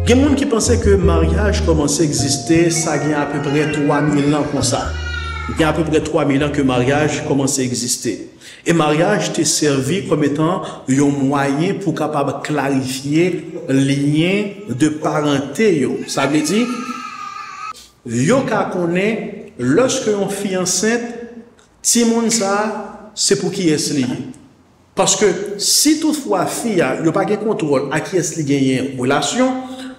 Il y a des gens qui pensaient que le mariage commençait à exister, ça il y a à peu près 3000 ans comme ça. Il y a à peu près 3000 ans que le mariage commençait à exister. Et le mariage t'est servi comme étant un moyen pour capable clarifier les liens de parenté. Ça veut dire, yo ka connaît, lorsque on fille enceinte, ti moun ça, c'est pour qui est lié. Parce que si toutefois fille a pas de contrôle à qui est-ce qu'il y a une relation,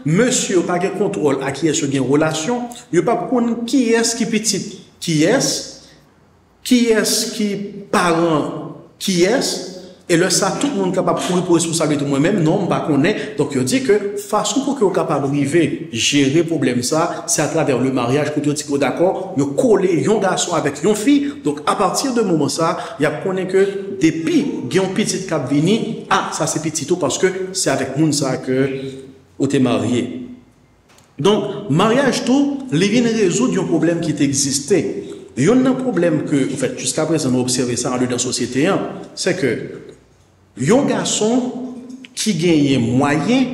monsieur pas de contrôle à qui est-ce qu'il y a une relation, il pas connaître qui est-ce qui petit, qui est-ce qui parent, qui est-ce, et là ça tout le monde capable pour responsabilité moi-même non pas connaît. Donc il dit que façon pour que vous capable arriver gérer problème ça, c'est à travers le mariage que tu dis que d'accord, vous coller un garçon avec une fille. Donc à partir de moment ça, il y a connaît que depuis il y a un petit cap vini, ah ça c'est petit tout parce que c'est avec moun ça que vous êtes marié. Donc mariage tout, il vient résoudre un problème qui existait. Il y a un problème que, en fait, jusqu'à présent, on a observé ça dans la société, hein, c'est que, il y a un garçon qui gagne moyen,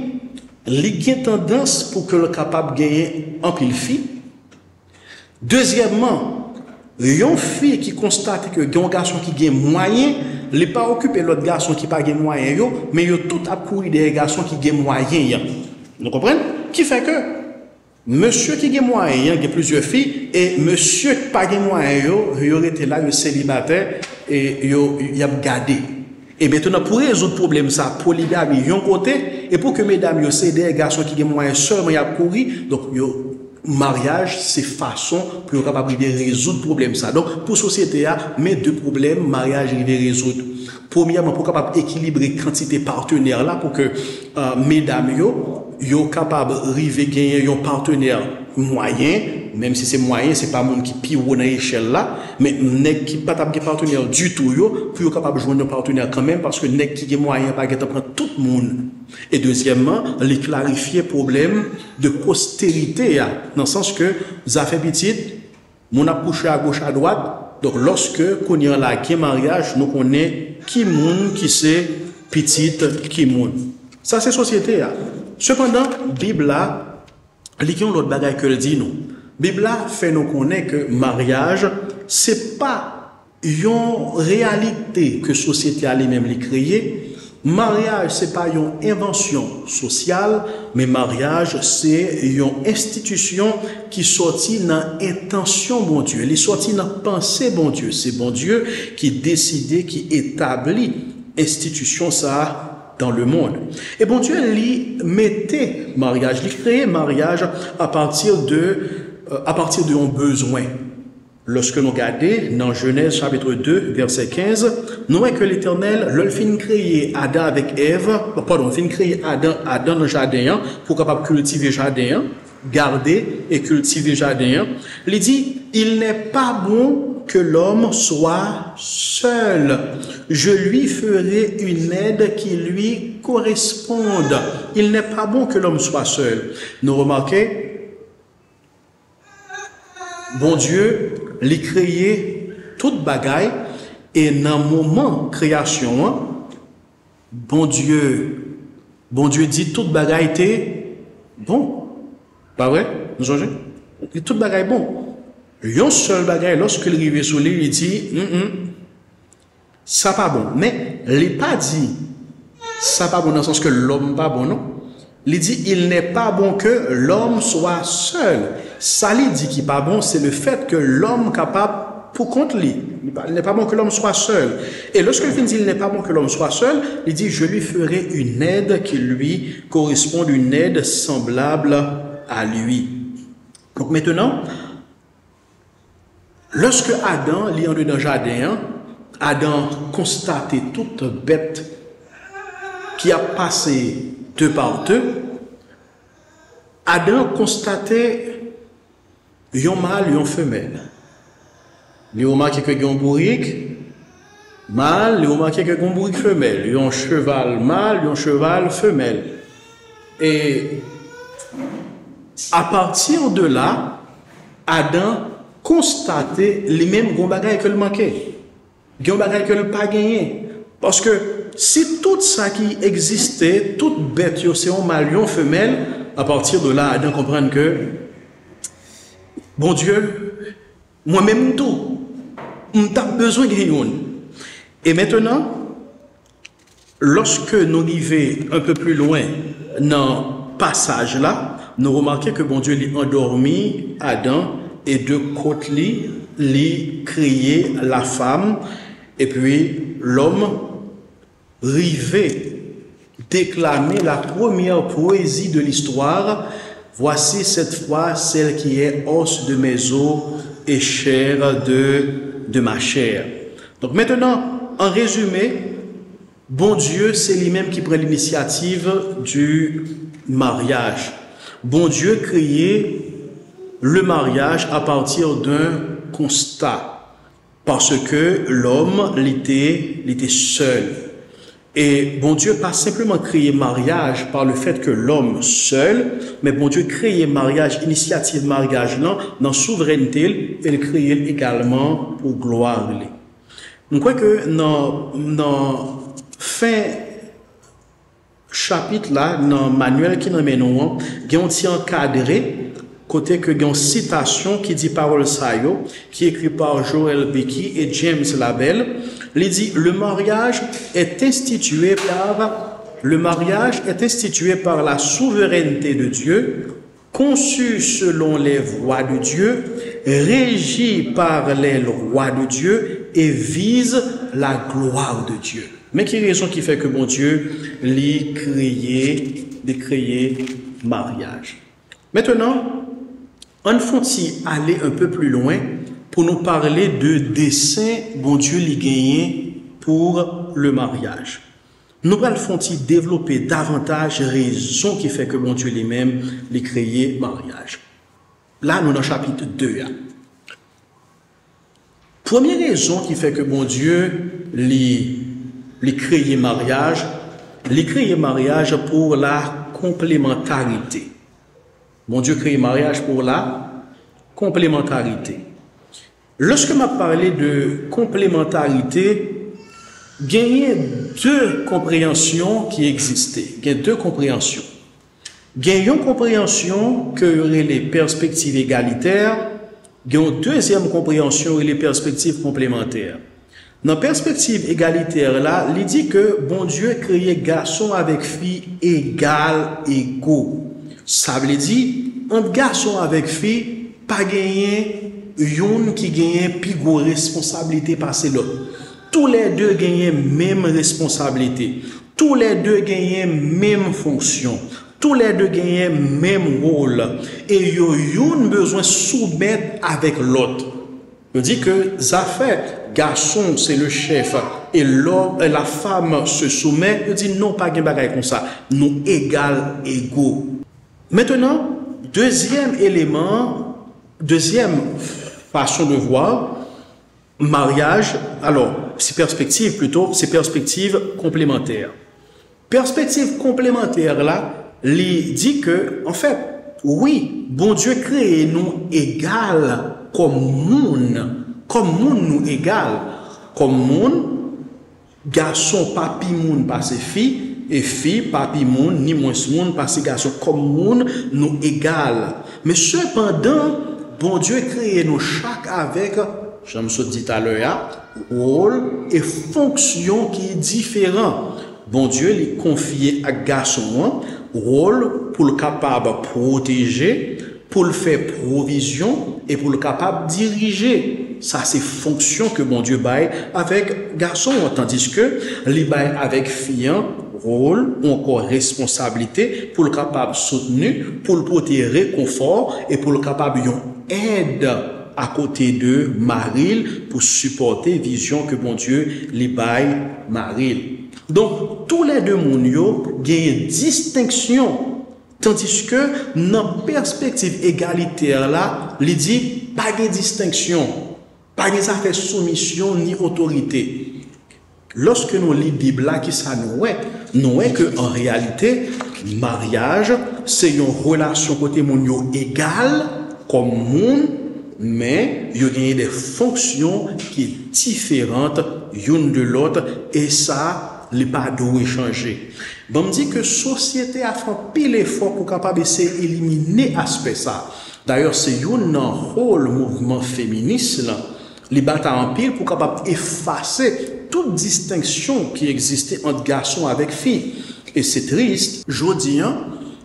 il a tendance pour que le capable de gagner en pile fille. Deuxièmement, il y a une fille qui constate que il y a un garçon qui gagne moyen, il n'est pas occupé l'autre garçon qui n'a pas gagné moyen, mais il y a tout à courir des garçons qui gagnent moyen. Vous comprenez? Qui fait que, monsieur qui gagne moyen, il y a plusieurs filles, et monsieur qui n'a pas gagné moyen, il aurait été là, il est célibataire, et il a gardé. Et maintenant, pour résoudre le problème, ça, polygamie, yon côté, et pour que mesdames, c'est des garçons qui gagnent moyen seulement, il y a couru, donc, mariage, c'est façon pour être capable de résoudre le problème, ça. Donc, pour la société, mais deux problèmes, mariage, il va résoudre. Premièrement, pour capable équilibrer quantité partenaire là, pour que, mesdames, yo capable river gagner un partenaire moyen, même si c'est moyen, c'est pas monde qui pire dans l'échelle là, mais nèg qui pas de partenaire du tout yo, pour capable joindre un partenaire quand même parce que nèg qui est moyen pas capable prendre tout le monde. Et deuxièmement, les clarifier problème de postérité dans le sens que ça fait petite, mon a couché à gauche à droite, donc lorsque qu'on y a là qui mariage, nous connaît qui monde qui c'est petite qui monde. Ça c'est société. Cependant, Bible là, liquion l'autre bagaille que le dit nous. Bible là fait nous connaître que mariage, c'est pas une réalité que société a lui-même li créé. Mariage, c'est pas une invention sociale, mais mariage, c'est une institution qui sortit dans intention bon Dieu, elle est sortie dans pensée bon Dieu. C'est bon Dieu qui décide, qui établit institution ça dans le monde. Et bon Dieu, lui mettait mariage, lui créait mariage à partir de un besoin. Lorsque nous regardons dans Genèse chapitre 2, verset 15, nous voyons que l'Éternel, le fin créer Adam avec Ève, fin créer Adam dans le jardin, pour capable cultiver le jardin, garder et cultiver le jardin. Il dit, il n'est pas bon que l'homme soit seul. Je lui ferai une aide qui lui corresponde. Il n'est pas bon que l'homme soit seul. Nous remarquons, bon Dieu, il a créé toute bagaille et dans le moment de création, bon Dieu dit toute bagaille était bon. Pas vrai? Nous changez? Toute bagaille bon. Un seul bagaille, lorsqu'il arrive sur lui, il dit, ça pas bon. Mais, il n'est pas dit, ça pas bon dans le sens que l'homme pas bon, non? Il dit, il n'est pas bon que l'homme soit seul. Ça lui dit qu'il n'est pas bon, c'est le fait que l'homme capable pour compte lui. Il n'est pas bon que l'homme soit seul. Et lorsqu'il dit, il n'est pas bon que l'homme soit seul, il dit, je lui ferai une aide qui lui corresponde, une aide semblable à lui. Donc maintenant, lorsque Adam, il est dans le jardin, Adam constatait toute bête qui a passé deux par deux. Adam constatait un mâle et une femelle. Il a remarqué que un bourrique mâle, il a remarqué que un bourrique femelle. Il y a un cheval mâle et un cheval femelle. Et à partir de là, Adam constatait les mêmes bagages que le manquait. Les bagages que le pas gagné. Parce que si tout ça qui existait, toute bête, c'est un mâle, une femelle, à partir de là, Adam comprend que, bon Dieu, moi-même tout, m'ta besoin de rien. Et maintenant, lorsque nous arrivons un peu plus loin dans le passage là, nous remarquons que bon Dieu lui endormi Adam et de côté lui crié la femme et puis l'homme rivé déclamer la première poésie de l'histoire. Voici cette fois celle qui est os de mes os et chair de ma chair. Donc maintenant, en résumé, bon Dieu, c'est lui-même qui prend l'initiative du mariage. Bon Dieu créait le mariage à partir d'un constat, parce que l'homme l'était seul. Et bon Dieu pas simplement créé mariage par le fait que l'homme seul, mais bon Dieu créé mariage, initiative mariage là, dans souveraineté, il créé également pour gloire. Je crois que dans fin chapitre là, dans le manuel qui nous mène, il y a un petit encadré, côté que il y a une citation qui dit parole sayo, qui est écrit par Joel Becky et James Labelle. Il dit le mariage est institué par la souveraineté de Dieu, conçu selon les voies de Dieu, régi par les lois de Dieu et vise la gloire de Dieu. Mais quelle raison qui fait que bon Dieu l'y créé mariage? Maintenant, on faut-il aller un peu plus loin pour nous parler de dessein bon Dieu l'y gagné pour le mariage. Nous allons développer davantage raisons qui fait que bon Dieu lui-même l'y créé mariage. Là, nous dans le chapitre 2. Première raison qui fait que bon Dieu l'y créé mariage pour la complémentarité. Bon Dieu crée mariage pour la complémentarité. Lorsque m'a parlé de complémentarité, il y a deux compréhensions qui existaient. Il y a deux compréhensions. Il y a une compréhension que les perspectives égalitaires, il y a une deuxième compréhension et les perspectives complémentaires. Dans la perspective égalitaire, là, il dit que bon Dieu créé garçon avec fille égaux. Ça veut dire, entre garçon avec fille, pas gagner yon qui gagne plus grosse responsabilité passer l'autre. Tous les deux gagnent même responsabilité. Tous les deux gagnent même fonction. Tous les deux gagnent même rôle. Et yon besoin soumettre avec l'autre. Je dis que ça fait garçon c'est le chef et l'homme la femme se soumet. Je dis non pas gain bagaille comme ça. Nous égaux. Maintenant, deuxième élément, deuxième façon de voir, mariage, alors, c'est perspective plutôt, c'est perspective complémentaire. Perspective complémentaire là, il dit que, en fait, oui, bon Dieu crée nous égal comme moun nous égal, comme moun, garçon, papi moun, pas ses filles, et fille, papi moun, ni moins moun, parce que garçon comme moun, nous égal. Mais cependant, bon Dieu crée nous chaque avec, je me suis dit tout à l'heure, rôle et fonction qui est différent. Bon Dieu lui confie à garçon rôle pour le capable protéger, pour le faire provision et pour le capable diriger. Ça, c'est fonction que bon Dieu baille avec garçon, tandis que les baille avec fille, rôle ou encore responsabilité pour le capable soutenu, pour le porter réconfort et pour le capable aide à côté de Maril pour supporter vision que bon Dieu les baille Maril. Donc, tous les deux monio gagnent distinction. Tandis que, dans la perspective égalitaire là, il dit pas de distinction, pas de affaire soumission ni autorité. Lorsque nous lisons la Bible là, qui ça nous est que en réalité, mariage, c'est une relation côté monio égale comme monde, mais il y a des fonctions qui sont différentes l'une de l'autre, et ça, les pas doit changer. Bon, me dit que société a fait pile effort pour capable essayer d'éliminer aspect ça. D'ailleurs, c'est un rôle mouvement féministe là, les batailles en pile pour capable effacer toute distinction qui existait entre garçons avec filles. Et c'est triste. Aujourd'hui,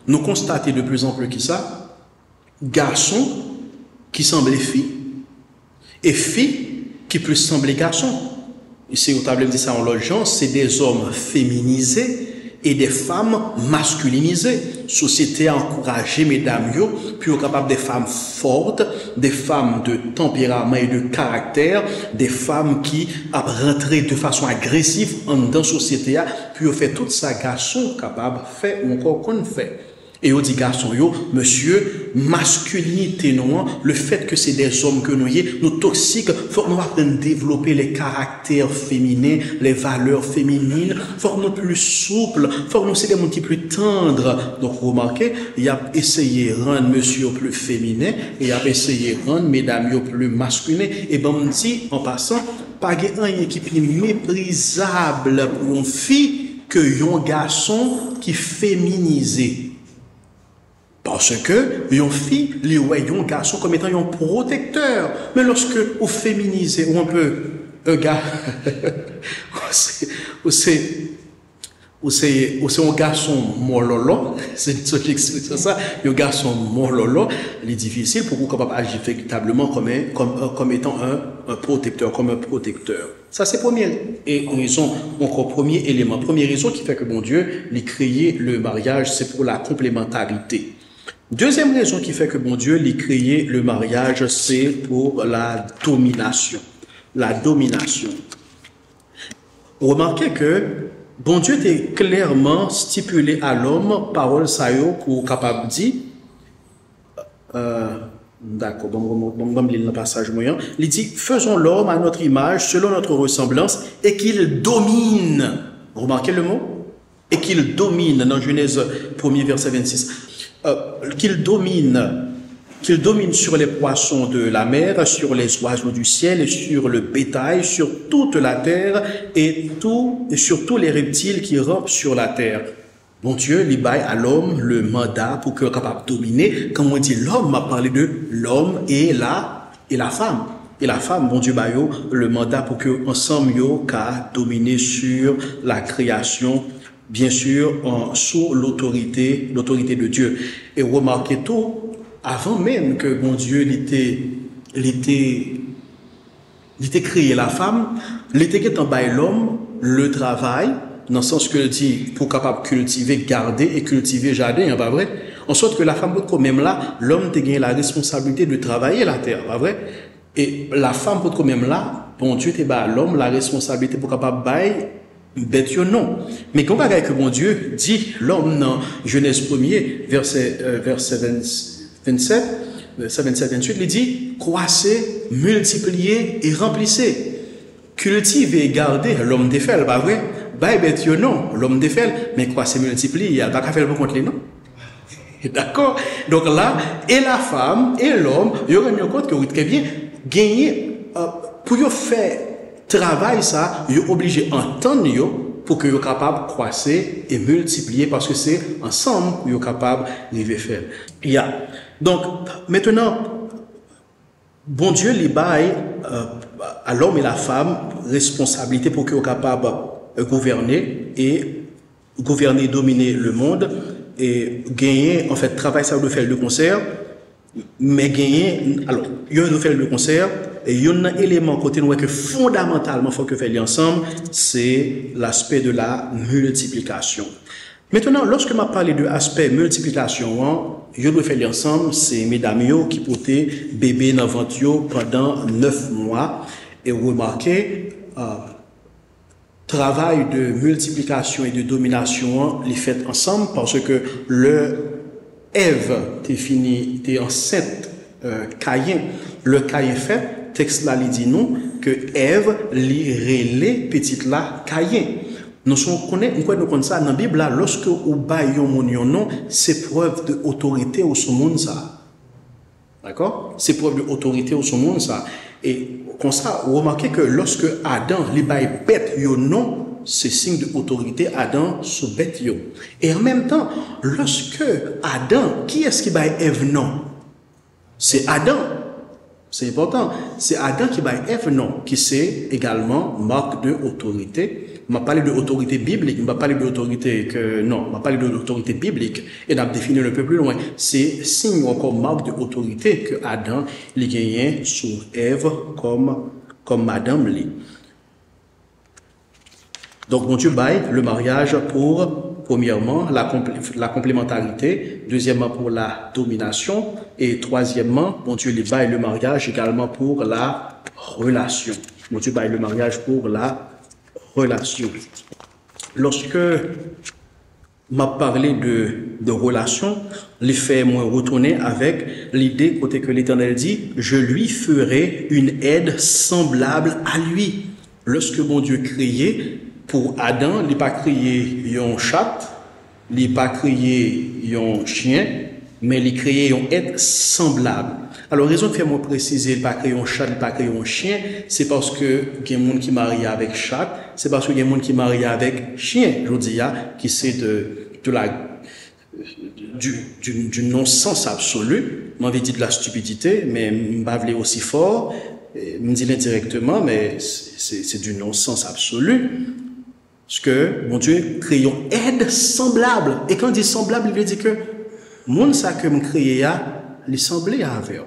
nous constatons de plus en plus qui ça, garçons qui semblent filles et filles qui plus semblent garçons. Ici, au tableau dit ça en l'autre genre, c'est des hommes féminisés et des femmes masculinisées. Société a encouragé, mesdames, puis au capable des femmes fortes, des femmes de tempérament et de caractère, des femmes qui a rentré de façon agressive dans la société, puis on fait tout ça, garçon capable fait ou encore qu'on fait. Et on dit garçon, monsieur, masculinité, non, le fait que c'est des hommes que nous toxiques, faut que nous apprenions à développer les caractères féminins, les valeurs féminines, faut que nous plus souples, faut que nous soyons des gens qui plus tendres. Donc, remarquez, il a essayé de rendre monsieur plus féminin, et il a essayé de rendre mesdames plus masculines. Et ben, on dit, en passant, pas un qui est méprisable pour une fille que un garçon qui est féminisé. Parce que, une fille, les un garçon comme étant un protecteur. Mais lorsque vous féminisez, ou un peu, un gars, ou c'est un garçon mololo, c'est une chose qui explique ça, un garçon mololo, il est difficile pour vous capable agir véritablement comme étant un protecteur, comme un protecteur. Ça, c'est première raison, encore premier élément. Première raison qui fait que bon Dieu, il a créé le mariage, c'est pour la complémentarité. Deuxième raison qui fait que bon Dieu a créé le mariage, c'est pour la domination. La domination. Remarquez que bon Dieu était clairement stipulé à l'homme, parole ça yo, pour capable dire, d'accord, bon, lire le passage moyen. Il dit, faisons l'homme à notre image, selon notre ressemblance, et qu'il domine. Remarquez le mot? Et qu'il domine, dans Genèse 1er, verset 26. Qu'il domine sur les poissons de la mer, sur les oiseaux du ciel, sur le bétail, sur toute la terre et sur tous les reptiles qui rampent sur la terre. Bon Dieu, il baille à l'homme le mandat pour qu'il soit capable de dominer. Comme on dit, l'homme m'a parlé de l'homme et la femme. Et la femme, bon Dieu, baille le mandat pour que ensemble yo ka dominer sur la création. Bien sûr, sous l'autorité de Dieu. Et remarquez tout, avant même que bon Dieu l'était créé la femme, l'était en bas l'homme, le travail, dans le sens que dit, pour capable cultiver, garder et cultiver jardin, pas vrai? En sorte que la femme, quand même là, l'homme a gagné la responsabilité de travailler la terre, pas vrai? Et la femme, quand même là, bon Dieu était bas l'homme, la responsabilité pour capable bailler, bête non. Mais quand on que mon Dieu dit l'homme dans Genèse 1er, verset 27, verset 27-28, il dit croissez, multipliez et remplissez. Cultivez et gardez l'homme des fèles, pas vrai? Bête non, l'homme des fèles, mais croissez, multipliez, il n'y a pas qu'à faire pour contre les non. D'accord? Donc là, et la femme et l'homme, ils auraient mis en compte que vous très bien gagner pour faire travail ça, ils sont obligés d'entendre pour qu'ils soient capables de croître et multiplier parce que c'est ensemble qu'ils sont capables de faire. Donc, maintenant, bon Dieu les baille à l'homme et la femme responsabilité pour qu'ils soient capables de gouverner, dominer le monde et gagner, en fait, travail ça doit faire le concert, mais gagner, alors, il doit faire le concert. Et il y a un élément côté nous que fondamentalement faut que faire ensemble, c'est l'aspect de la multiplication. Maintenant, lorsque m'a parlé de l'aspect multiplication, je dois faire ensemble, c'est mesdames qui portaient bébé dans ventre pendant 9 mois et remarquez travail de multiplication et de domination les fait ensemble parce que Ève t'es enceinte Caïn, le Caïn fait texte là il dit nous que Ève les petites là Caïn. Nous connaissons ça dans la Bible là lorsque ou baillons mon nom c'est preuve de autorité au monde ça. D'accord? C'est preuve de autorité au monde ça. Et comme ça, vous remarquez que lorsque Adam les baille bête yo non, c'est signe d'autorité Adam sous bête yo. Et en même temps, lorsque Adam, qui est-ce qui baille Ève non? C'est Adam. C'est important. C'est Adam qui baille Ève non, qui c'est également marque de autorité. On va parler de autorité biblique, on va parler de autorité que non, on va parler de l'autorité biblique et on va définir un peu plus loin. C'est signe ou encore marque de autorité que Adam les gagnait sur Ève comme Madame Lee. Donc, bon Dieu baille le mariage pour, premièrement, la complémentarité, deuxièmement, pour la domination, et troisièmement, bon Dieu les baille le mariage également pour la relation. Bon Dieu baille le mariage pour la relation. Lorsque m'a parlé de relation, les faits m'ont retourné avec l'idée côté que l'Éternel dit, je lui ferai une aide semblable à lui. Lorsque mon Dieu créait, pour Adam, il n'a pas créé un chat, il n'a pas créé un chien, mais il a créé une aide semblable. Alors, raison de faire moi préciser, il n'a pas créé un chat, il n'a pas créé un chien, c'est parce que il y a des gens qui marient avec chat, c'est parce qu'il y a des gens qui marient avec chien, je dis, qui c'est du non-sens absolu. Je m'avais dit de la stupidité, mais je m'avais aussi fort, je me dis indirectement, mais c'est du non-sens absolu. Parce que, mon Dieu, créons aide semblable. Et quand on dit semblable, il veut dire que, mon ça que me créé il semblait avec.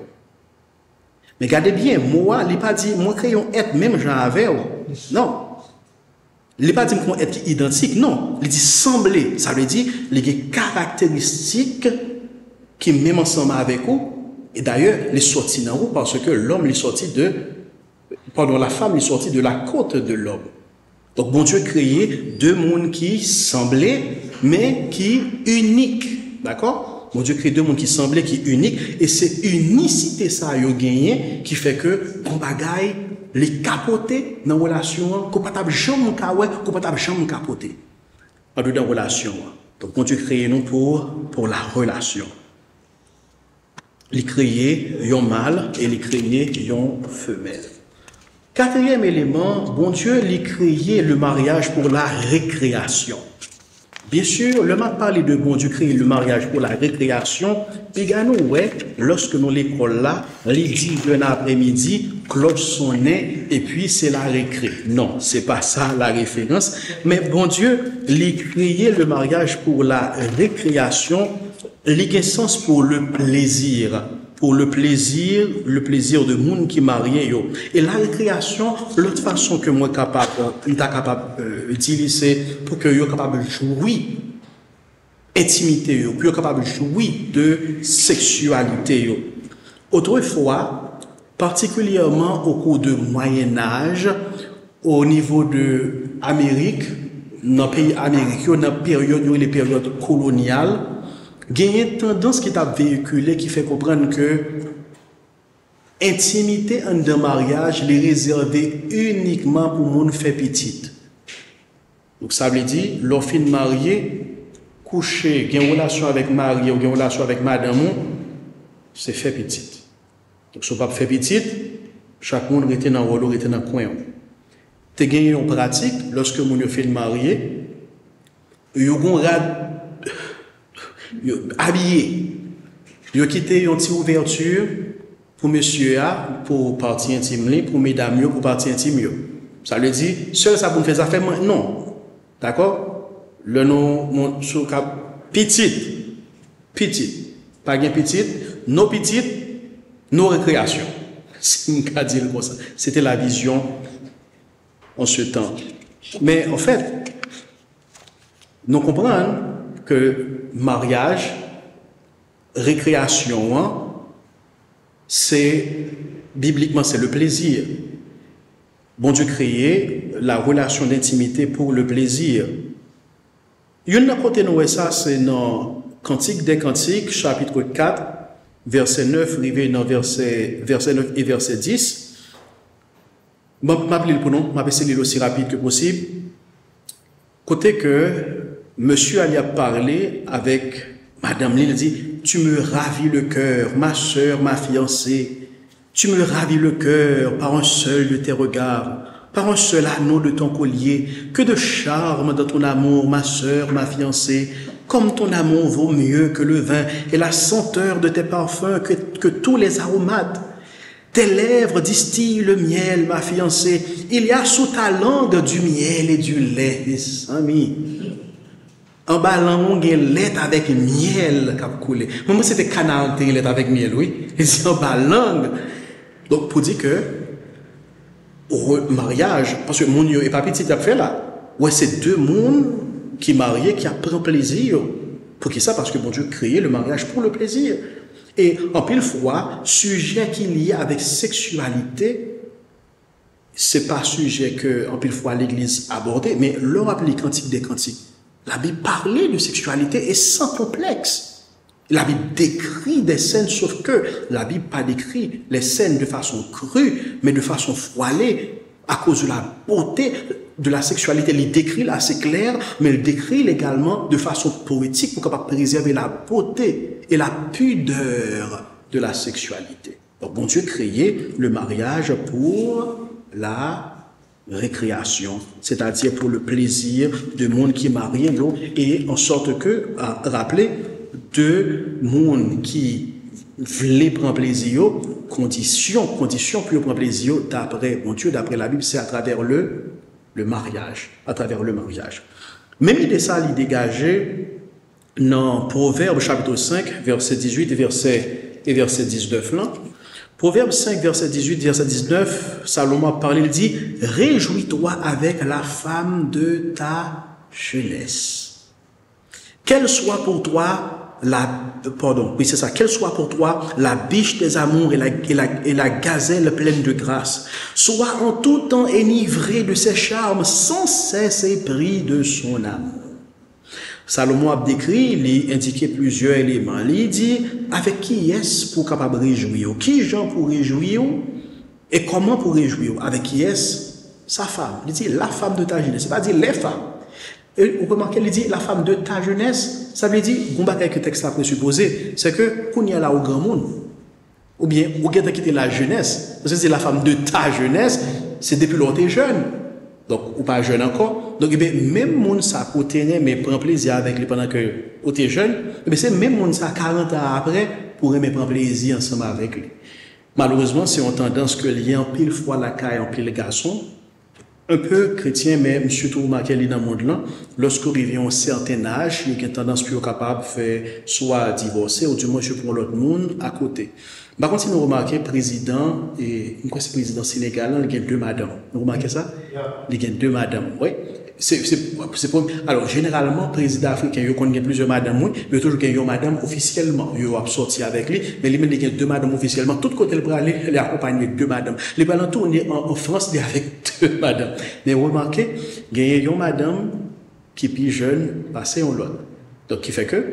Mais regardez bien, moi, il n'a pas dit, moi, créons aide même j'en avec. Non. Il n'a pas dit qu'on est identique. Non. Il dit sembler. Ça veut dire, il y a des caractéristiques qui même ensemble avec vous. Et d'ailleurs, les sortis dans vous parce que l'homme est sorti la femme est sortie de la côte de l'homme. Donc, bon Dieu créé deux mondes qui semblaient, mais qui uniques. D'accord? Bon Dieu crée deux mondes qui semblaient, qui uniques. Et c'est unicité ça, yo gagné, qui fait que, on bagaille, les capoter dans la relation, qu'on peut pas jamais capoter. En dedans relation. Donc, bon Dieu crée nous pour la relation. Il créé un mâle et il créé une femelle. Quatrième élément, bon Dieu l'a créé le mariage pour la récréation. Bien sûr, le m'a parlé de bon Dieu créer le mariage pour la récréation. Puis nous, ouais, lorsque nous l'école là, il dit un après-midi, cloche son nez et puis c'est la récré. Non, c'est pas ça la référence. Mais bon Dieu l'a créé le mariage pour la récréation, l'essence pour le plaisir. Pour le plaisir de monde qui marie yo. Et la récréation, l'autre façon que moi capable d'utiliser pour que yo capable jouir intimité yo, pour yo capable jouir de sexualité yo. Autrefois, particulièrement au cours du Moyen Âge, au niveau de Amérique, dans le pays américain, dans les périodes coloniales, il y a une tendance qui est véhiculée qui fait comprendre que l'intimité en un mariage est réservée uniquement pour les gens fait petite. Donc ça veut dire, l'offre marié, coucher, il y a une relation avec mari ou une relation avec madame, c'est fait petite. Donc si on ne fait pas fait petite, chaque monde était dans le rôle, était dans le coin. Tu as gagné une pratique, lorsque vous fait marié, il y a habillé. Ils ont quitté une petite ouverture pour monsieur pour partie intime, pour mesdames pour partie intime. Ça veut dire, seul ça pour faire affaire, non. D'accord? Le nom, sur cap, petite. Pas bien petite, nos petites, nos récréations. C'est une cas dire comme ça. C'était la vision en ce temps. Mais en fait, nous comprenons que mariage, récréation, c'est, bibliquement, c'est le plaisir. Bon Dieu créé la relation d'intimité pour le plaisir. Une côté nous ça, c'est dans Cantique des Cantiques, chapitre 4, verset 9, arrivé dans verset 9 et verset 10. Je vais m'appeler le pronom, je vais essayer aussi rapide que possible. Côté que monsieur allait parler avec Madame Lille, dit, tu me ravis le cœur, ma sœur, ma fiancée, tu me ravis le cœur par un seul de tes regards. par un seul anneau de ton collier. Que de charme dans ton amour, ma sœur, ma fiancée. Comme ton amour vaut mieux que le vin et la senteur de tes parfums que tous les aromates. Tes lèvres distillent le miel, ma fiancée. Il y a sous ta langue du miel et du lait, mes amis. En bas, l'angle est lait avec miel qui a coulé. Moi, c'était canard qui lait avec miel, oui. Et c'est en bas, langue. Donc, pour dire que, au mariage, parce que mon Dieu et pas petit, a fait là. Ouais, c'est deux mondes qui marient, qui apprennent plaisir. Pour qui ça? Parce que mon Dieu créé le mariage pour le plaisir. Et en pile fois, sujet qu'il y a avec sexualité, c'est pas sujet que en pile fois l'Église abordait, mais leur appelé cantique des cantiques. La Bible parlait de sexualité et sans complexe. La Bible décrit des scènes, sauf que la Bible pas décrit les scènes de façon crue, mais de façon voilée, à cause de la beauté de la sexualité. Il décrit là, c'est clair, mais il décrit également de façon poétique pour capable préserver la beauté et la pudeur de la sexualité. Donc, bon Dieu créait le mariage pour la récréation, c'est-à-dire pour le plaisir de monde qui marie, et en sorte que, à rappeler, de monde qui voulait prendre plaisir, condition pour prendre plaisir d'après mon Dieu, d'après la Bible, c'est à travers le mariage, à travers le mariage. Même idée ça, il dégageait dans Proverbe chapitre 5, verset 18 et verset 19 là. Proverbe 5, verset 18, verset 19, Salomon a parlé, il dit, réjouis-toi avec la femme de ta jeunesse. Qu'elle soit pour toi qu'elle soit pour toi la biche des amours et la gazelle pleine de grâce. Sois en tout temps enivré de ses charmes, sans cesse épris de son amour. Salomon a décrit, il a indiqué plusieurs éléments. Il dit, avec qui est-ce pour capable réjouir? Qui gens pour réjouir? Et comment pour réjouir? Avec qui est-ce? Sa femme. Il dit, la femme de ta jeunesse. C'est pas dire les femmes. Et vous remarquez, il dit, la femme de ta jeunesse. Ça veut dire, que le texte a présupposé, c'est que, qu'on y a là au grand monde, ou bien, ou bien quitter la jeunesse. Parce que c'est la femme de ta jeunesse, c'est depuis lors t'es jeune. Donc, ou pas jeune encore. Donc, même monde ça côté mais prend plaisir avec lui pendant que tu es jeune, c'est même monde ça 40 ans après pour aimer prendre plaisir ensemble avec lui. Malheureusement, c'est une tendance que il y a en pile fois la caille, en pile garçon, un peu chrétien, mais surtout remarqué dans le monde là, lorsqu'on arrive à un certain âge, il y a une tendance plus capable de faire soit divorcer ou du moins je prends l'autre monde à côté. Par contre, si nous remarquons, président, et quoi c'est président sénégalais, il y a deux madames. Vous remarquez ça? Il y a deux madames, oui. Alors, généralement, président africain, il y a plusieurs madames, oui, mais toujours qu'il y a une madame officiellement, il a sorti avec lui, mais il y a deux madames officiellement. Tout côté, il peut aller, il accompagne deux madames. Les ballons tournent en France, il y a avec deux madames. Mais vous remarquez, il y a une madame qui est plus jeune, passée en l'autre. Donc, qui fait que,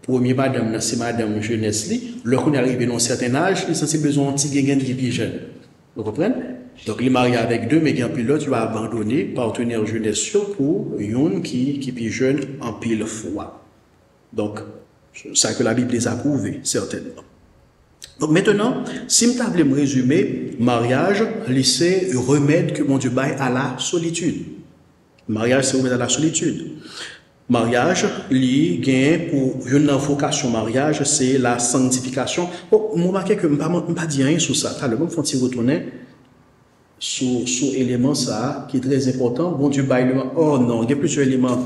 premier madame, c'est madame jeunesse, lorsqu'on est arrivé à un certain âge, il est besoin d'un petit gain qui est plus jeune. Vous comprenez? Donc, il est marié avec deux, mais il y a un pilote, il va abandonner, partenaire jeunesse pour une qui est plus jeune en pile fois. Donc, c'est ça que la Bible les a prouvé, certainement. Donc, maintenant, si je voulais me résumer, mariage, c'est remède que mon Dieu baille à la solitude. Mariage, c'est remède à la solitude. Mariage, pour une vocation mariage, c'est la sanctification. Bon, je remarque que je ne vais pas dire rien sur ça. Je vais retourner sur l'élément ça, qui est très important. Bon Dieu, oh non, il y a plusieurs éléments.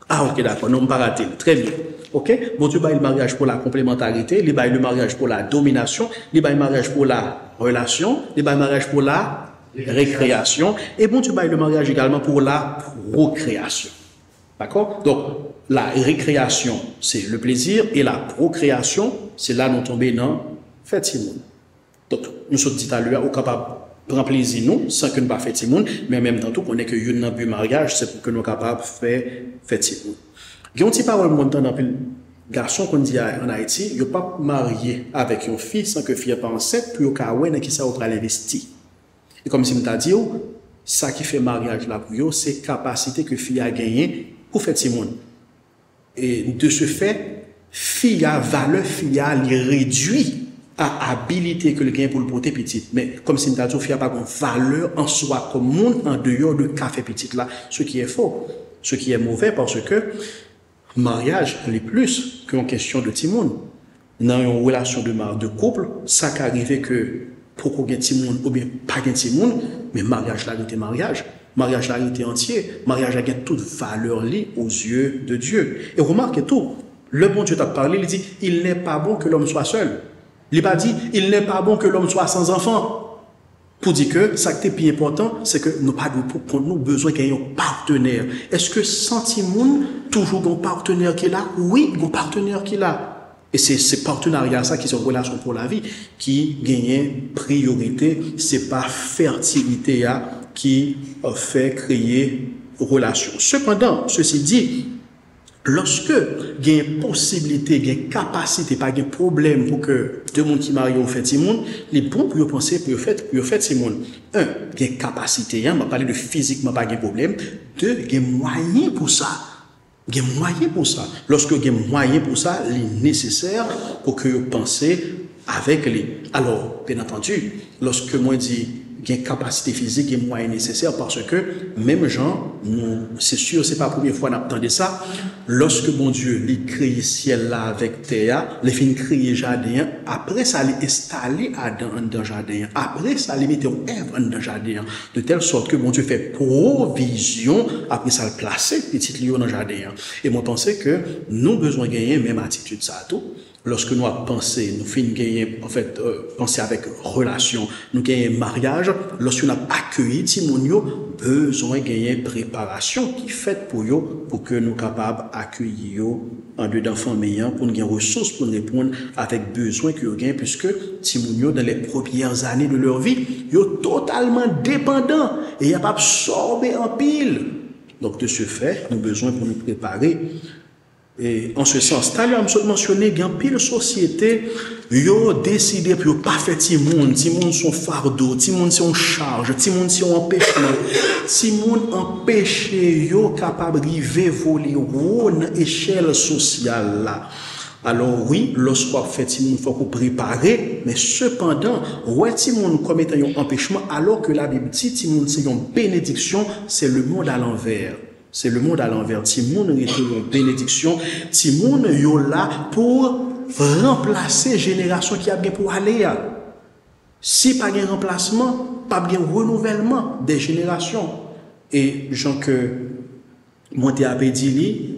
Ah, ok, d'accord, non, je ne pas rater. Très bien. Ok? Bon Dieu, le mariage pour la complémentarité, il le mariage pour la domination, il le mariage pour la relation, il le mariage pour la récréation, et bon Dieu, le mariage également pour la procréation. D'accord? Donc, la récréation, c'est le plaisir, et la procréation, c'est là nous tombons dans fête Simone. Donc, nous sommes dit à lui, au capable de prendre plaisir, nous, sans que nous ne pas fête Simone, mais en même temps, qu'on est que nous n'avons plus mariage, c'est pour que nous sommes capables de faire fête Simone. Il y a une petite parole montant dans le garçon qu'on dit en Haïti, il n'y a pas marié avec une fille sans que la fille n'est pas enceinte, puis il y a qui ça va l'investir. Et comme si je t'ai dit, ça qui fait mariage là pour eux, c'est la capacité que la fille a gagnée pour faire Simone. Et de ce fait, fille a valeur, fille a réduit à habilité que le gain pour le porter petit. Mais comme si nous avons fait pas de valeur en soi comme monde en dehors de café petit là, ce qui est faux, ce qui est mauvais parce que mariage est plus qu'une question de timoun. Dans une relation de couple, ça qui arrive que pour qu'on ait timoun ou bien pas de timoun, mais mariage là été mariage. Mariage là été entier, mariage a toute valeur liée aux yeux de Dieu. Et remarquez tout, le bon Dieu t'a parlé, il dit, il n'est pas bon que l'homme soit seul. Il n'a pas dit, il n'est pas bon que l'homme soit sans enfant. Pour dire que, ça qui est plus important, c'est que nous avons besoin qu'il y ait un partenaire. Est-ce que sentiment, toujours un partenaire qui est là? Oui, un partenaire qui est là. Et c'est ces partenariats, ça qui sont relations pour la vie, qui gagnent priorité. C'est pas fertilité qui fait créer relation. Cependant, ceci dit, lorsque il y a une possibilité, il y a une capacité, pas de problème pour que deux personnes qui marient au fait Timon, les bons pour penser pour faire Timon. Un, il y a une capacité, on va parler de physiquement, pas de problème. Deux, il y a un moyen pour ça. Il y a un moyen pour ça. Lorsque il y a un moyen pour ça, il est nécessaire pour que vous pensez avec les. Alors, bien entendu, lorsque moi dis il y a une capacité physique et moyens nécessaires parce que même gens, c'est sûr, c'est pas la première fois qu'on entend ça. Lorsque mon Dieu il crée ciel là avec terre, il fin créer jardin, après ça il installer Adam dans jardin, après ça il mettre Ève dans jardin, de telle sorte que mon Dieu fait provision, après ça le placer petit lion dans jardin. Et moi pensais que nous besoin gagner même attitude ça tout. Lorsque nous avons pensé, nous finissons gagner, en fait, penser avec relation, nous gagnons mariage, lorsque nous avons accueilli Timonio, besoin de gagner préparation qui fait pour que nous soyons capables d'accueillir en deux d'enfants meilleurs, pour nous gagner ressources, pour nous répondre avec besoin que nous gagnons, puisque Timonio, dans les premières années de leur vie, ils sont totalement dépendants et ils n'ont pas absorbé en pile. Donc, de ce fait, nous avons besoin pour nous préparer. Et en ce sens, t'as mentionné qu'il y a pile société, yo décidé pour pas faire Timoun son fardeau, Timoun son charge, Timoun son empêchement, Timoun empêché yo capable river voler ou dans échelle sociale là. Alors oui, lorsqu'on fait Timoun, il faut qu'on prépare, mais cependant, ouais Timoun comme étant un empêchement, alors que la Bible dit Timoun c'est une bénédiction, c'est le monde à l'envers. C'est le monde à l'envers. Timoun est une bénédiction. Timoun est là pour remplacer génération qui a bien pour aller. Si pas de remplacement, pas de renouvellement des générations. Et Jean que Monté a dit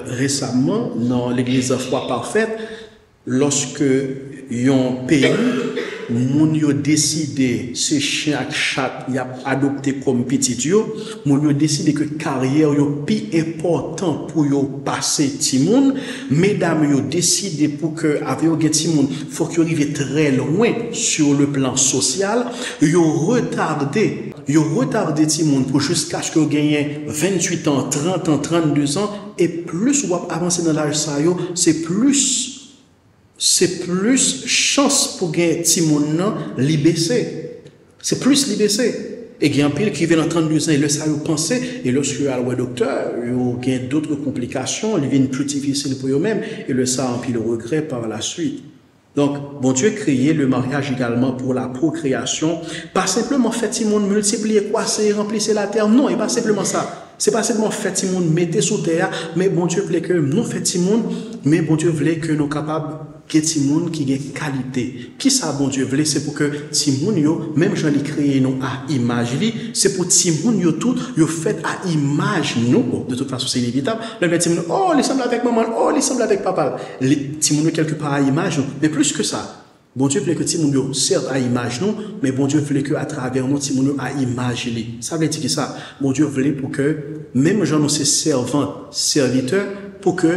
récemment dans l'église Foi Parfaite, lorsque un pays moun yo décidé c'est chaque chat y a adopté comme petit yo moun yo décidé que carrière yo plus important pour yo passer Timoun mesdames yo décidé pour que avec yo Timoun faut que yo arrive très loin sur le plan social yo retardé Timoun pour jusqu'à ce que vous gagnez 28 ans 30 ans 32 ans et plus vous avancez dans l'âge ça yo c'est plus chance pour gagner Timoun libécé. C'est plus libécé. Et il y a un pile qui vient dans 32 ans et le ça vous pensez et lorsque vous allez au docteur, il y a d'autres complications, il devient plus difficile pour eux-mêmes et le ça en pile regret par la suite. Donc, bon Dieu créé le mariage également pour la procréation, pas simplement fait Timoun multiplier, croître, remplir la terre, non, et pas simplement ça. C'est pas seulement fait Timoun mettez sous terre, mais bon Dieu voulait que nous fait Timoun, mais bon Dieu voulait que nous capables que Timoun qui ait qualité. Qui ça bon Dieu voulait c'est pour que Timoun yo même j'en ai créé nous à image li, c'est pour Timoun yo tout yo fait à image nous. Bon, de toute façon c'est inévitable. Le Timoun oh, il semble avec maman, oh, il semble avec papa. Les Timoun yo quelque part à image, mais plus que ça. Bon Dieu voulait que Timoun yo certes à image nous, mais bon Dieu voulait que à travers nous Timoun yo à image li. Ça veut dire que ça, bon Dieu voulait pour que même gens nous ces servants, serviteurs pour que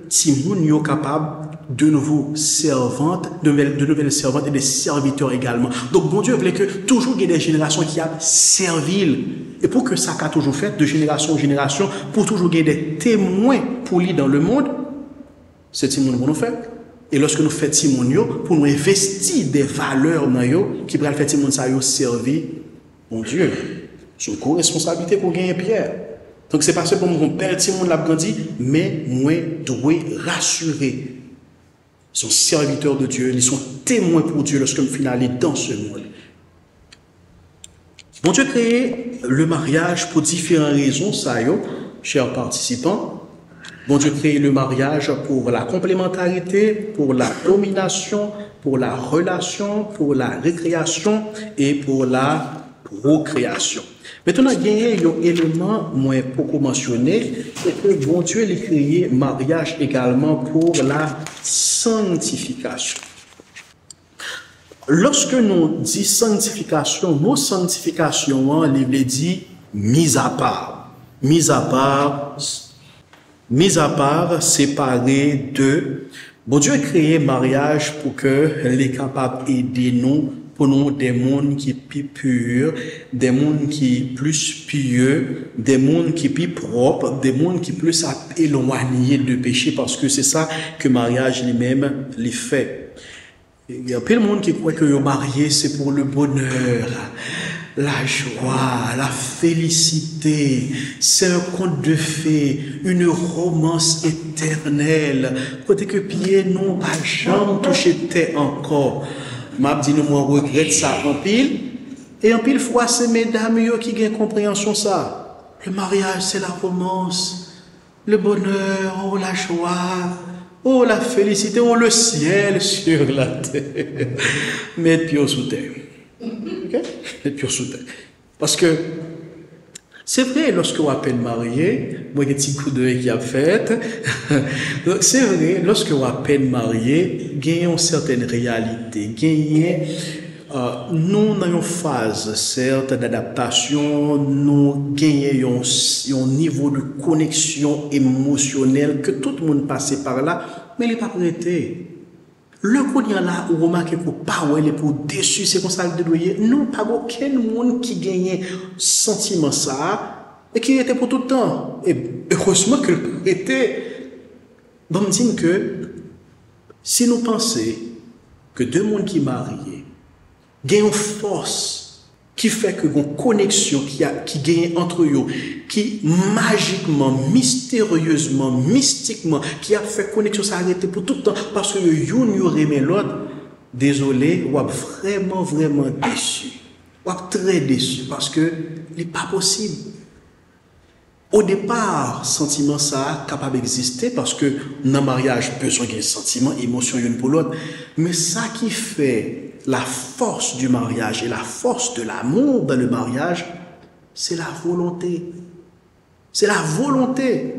Timoun yo capable de nouveaux servantes, de nouvelles servantes et des serviteurs également. Donc, bon Dieu voulait que toujours il y ait des générations qui a servi. Et pour que ça a toujours fait de génération en génération, pour toujours il y ait des témoins pour lui dans le monde, c'est Timoun pour nous faire. Et lorsque nous faisons Timoun, pour nous investir des valeurs dans yo, qui pourraient faire Timoun ça yo servi, bon Dieu, c'est une co-responsabilité pour gagner Pierre. Donc, c'est pas seulement mon père Timoun l'a grandi, mais moi, dois rassurer. Ils sont serviteurs de Dieu, ils sont témoins pour Dieu lorsque nous finissons aller dans ce monde. Bon Dieu créé le mariage pour différentes raisons, ça y est, chers participants. Bon Dieu créé le mariage pour la complémentarité, pour la domination, pour la relation, pour la récréation et pour la procréation. Maintenant, il y a un élément moins beaucoup mentionné, c'est que bon Dieu a créé le mariage également pour la sanctification. Lorsque nous disons sanctification, mot sanctification, il veut dire mise à part. Mise à part, séparé de. Bon Dieu a créé mariage pour que les capables d'aider nous, pour nous des mondes qui plus purs, des mondes qui plus pieux, des mondes qui plus propres, des mondes qui plus éloignés de péché, parce que c'est ça que mariage lui-même les fait. Il y a plein de monde qui croit que le marié c'est pour le bonheur, la joie, la félicité, c'est un conte de fées, une romance éternelle. Côté que pied non pas jamais touché terre encore. M'a dit nous moi regrette ça en pile et en pile fois c'est mesdames qui gagnent compréhension ça. Le mariage c'est la romance, le bonheur, oh la joie. Oh, la félicité, oh, le ciel sur la terre. Mettre pied sous terre. Ok? Mettre pied sous terre. Parce que, c'est vrai, lorsque vous appelle marié, moi, j'ai un petit coup d'œil qui a fait. C'est vrai, lorsque vous appelle marié, gagnez une certaine réalité. Gagnez, nous, dans une phase, certes, d'adaptation, nous gagnons un niveau de connexion émotionnelle que tout le monde passait par là, mais il n'est pas prêté. Le coup là, vous remarquez que pas il est pour déçu, c'est comme ça le dédoyer. Non, pas aucun monde qui gagnait sentiment ça, et qui était pour tout le temps. Et heureusement que le prêté, bon, me dit que si nous pensons que deux mondes qui marient, gagne une force qui fait que une connexion qui gagne entre eux, qui magiquement, mystérieusement, mystiquement, qui a fait connexion s'arrêter pour tout le temps parce que yon aimé l'autre, désolé, ou vraiment, vraiment déçu. Ou très déçu parce que il n'est pas possible. Au départ, sentiment ça capable d'exister parce que dans le mariage, besoin d'un sentiment, émotion une pour l'autre. Mais ça qui fait la force du mariage et la force de l'amour dans le mariage, c'est la volonté. C'est la volonté.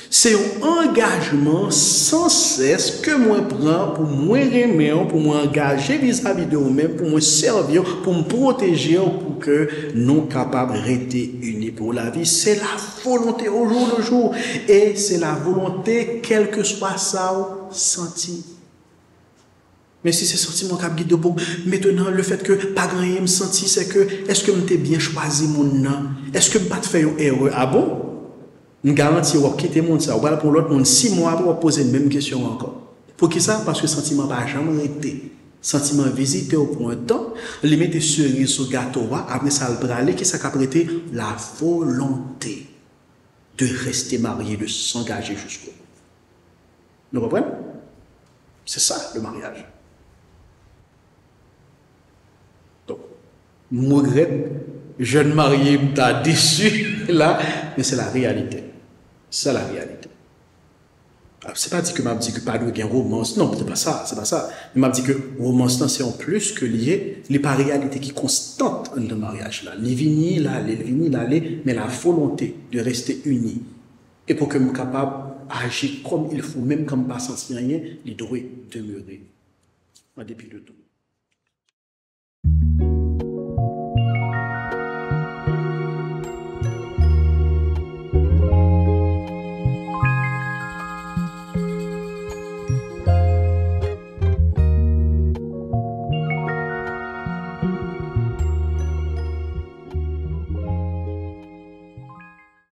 C'est un engagement sans cesse que moi prends pour moi aimer, pour m'engager vis-à-vis de moi-même, pour me servir, pour me protéger, pour que nous capables de rester unis pour la vie. C'est la volonté au jour le jour. Et c'est la volonté, quel que soit ça, senti. Mais si c'est sentiment qui a guidé bon, maintenant le fait que pas grand me senti, c'est que est-ce que m'était bien choisi mon nom? Est-ce que pas fait une erreur? Ah bon? Je garantis qu'on quitter mon ça, voilà pour l'autre monde 6 mois pour poser la même question encore. Pour qui ça? Parce que sentiment pas jamais été. Sentiment visité au point de temps, les mettre cerise sur gâteau, après ça le braler, qui ça a prêté la volonté de rester marié, de s'engager jusqu'au bout. Vous comprenez? C'est ça le mariage. Donc, je regrette, jeune marié, m'ta déçu là, mais c'est la réalité. C'est la réalité. C'est pas dit que m'a dit que pas de romance, non, c'est pas ça, c'est pas ça. Mais m'a dit que romance c'est en plus que lié, les pas réalité qui constante dans le mariage là, les vignes là, mais la volonté de rester unis et pour que nous capable agir comme il faut, même comme pas sentir rien, il doit demeurer en dépit de tout.